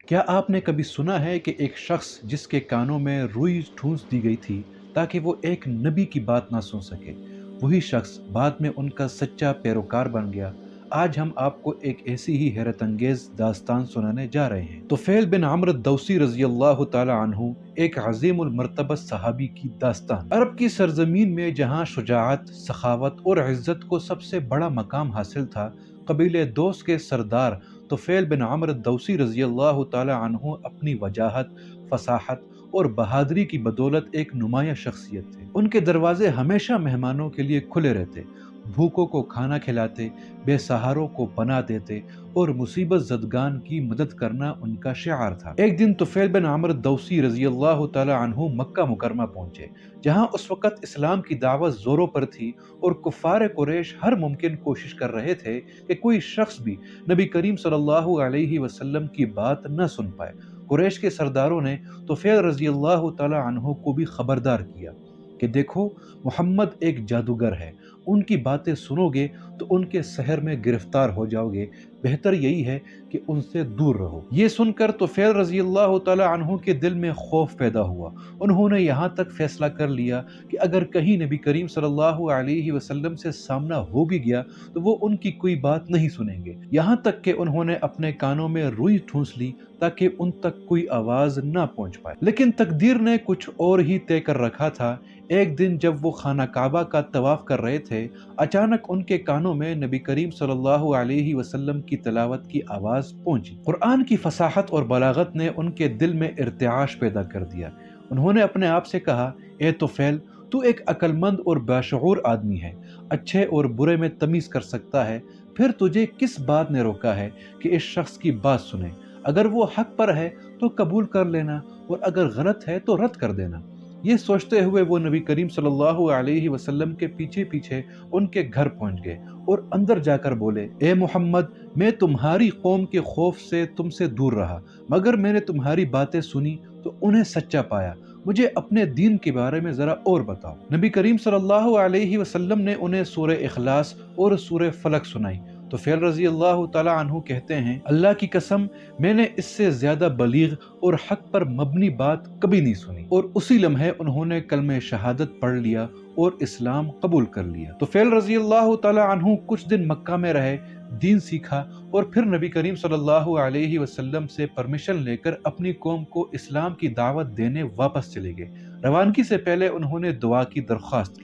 کیا آپ نے کبھی سنا ہے کہ ایک شخص جس کے کانوں میں روئی ٹھونس دی گئی تھی تاکہ وہ ایک نبی کی بات نہ سن سکے، وہی شخص بعد میں ان کا سچا پیروکار بن گیا؟ آج ہم آپ کو ایک ایسی ہی حیرت انگیز داستان سنانے جا رہے ہیں۔ طفیل بن عمرو الدوسی رضی اللہ تعالی عنہ ایک عظیم المرتبہ صحابی کی داستان۔ عرب کی سرزمین میں جہاں شجاعت، سخاوت اور عزت کو سب سے بڑا مقام حاصل تھا، قبیلے دوس کے سردار طفیل بن عمرو الدوسی رضی اللہ تعالی عنہ اپنی وجاہت، فصاحت اور بہادری کی بدولت ایک نمایاں شخصیت تھے۔ ان کے دروازے ہمیشہ مہمانوں کے لیے کھلے رہتے، بھوکوں کو کھانا کھلاتے، بے سہاروں کو پناہ دیتے اور مصیبت زدگان کی مدد کرنا ان کا شعار تھا۔ ایک دن طفیل بن عمرو الدوسی رضی اللہ تعالی عنہ مکہ مکرمہ پہنچے، جہاں اس وقت اسلام کی دعوت زوروں پر تھی اور کفار قریش ہر ممکن کوشش کر رہے تھے کہ کوئی شخص بھی نبی کریم صلی اللہ علیہ وسلم کی بات نہ سن پائے۔ قریش کے سرداروں نے طفیل رضی اللہ تعالی عنہ کو بھی خبردار کیا کہ دیکھو، محمد ایک جادوگر ہے، ان کی باتیں سنو گے تو ان کے سحر میں گرفتار ہو جاؤ گے، بہتر یہی ہے کہ ان سے دور رہو۔ یہ سن کر طفیل رضی اللہ تعالی عنہ کے دل میں خوف پیدا ہوا۔ انہوں نے یہاں تک فیصلہ کر لیا کہ اگر کہیں نبی کریم صلی اللہ علیہ وسلم سے سامنا ہو بھی گیا تو وہ ان کی کوئی بات نہیں سنیں گے، یہاں تک کہ انہوں نے اپنے کانوں میں روئی ٹھونس لی تاکہ ان تک کوئی آواز نہ پہنچ پائے۔ لیکن تقدیر نے کچھ اور ہی طے کر رکھا تھا۔ ایک دن جب وہ خانہ کعبہ کا طواف کر رہے تھے، اچانک ان کے کانوں میں نبی کریم صلی اللہ علیہ وسلم کی تلاوت کی آواز پہنچی۔ قرآن کی فصاحت اور بلاغت نے ان کے دل میں ارتعاش پیدا کر دیا۔ انہوں نے اپنے آپ سے کہا، اے طفیل، تو ایک عقل مند اور باشعور آدمی ہے، اچھے اور برے میں تمیز کر سکتا ہے، پھر تجھے کس بات نے روکا ہے کہ اس شخص کی بات سنے؟ اگر وہ حق پر ہے تو قبول کر لینا، اور اگر غلط ہے تو رد کر دینا۔ یہ سوچتے ہوئے وہ نبی کریم صلی اللہ علیہ وسلم کے پیچھے پیچھے ان کے گھر پہنچ گئے اور اندر جا کر بولے، اے محمد، میں تمہاری قوم کے خوف سے تم سے دور رہا، مگر میں نے تمہاری باتیں سنی تو انہیں سچا پایا، مجھے اپنے دین کے بارے میں ذرا اور بتاؤ۔ نبی کریم صلی اللہ علیہ وسلم نے انہیں سورہ اخلاص اور سورہ فلق سنائی۔ تو طفیل رضی اللہ تعالی عنہ کہتے ہیں، اللہ کی قسم، میں نے اس سے زیادہ بلیغ اور حق پر مبنی بات کبھی نہیں سنی، اور اسی لمحے انہوں نے کلمہ شہادت پڑھ لیا اور اسلام قبول کر لیا۔ تو طفیل رضی اللہ تعالی عنہ کچھ دن مکہ میں رہے، دین سیکھا، اور پھر نبی کریم صلی اللہ علیہ وسلم سے پرمیشن لے کر اپنی قوم کو اسلام کی دعوت دینے واپس چلے گئے۔ روانگی سے پہلے انہوں نے دعا کی درخواست کی۔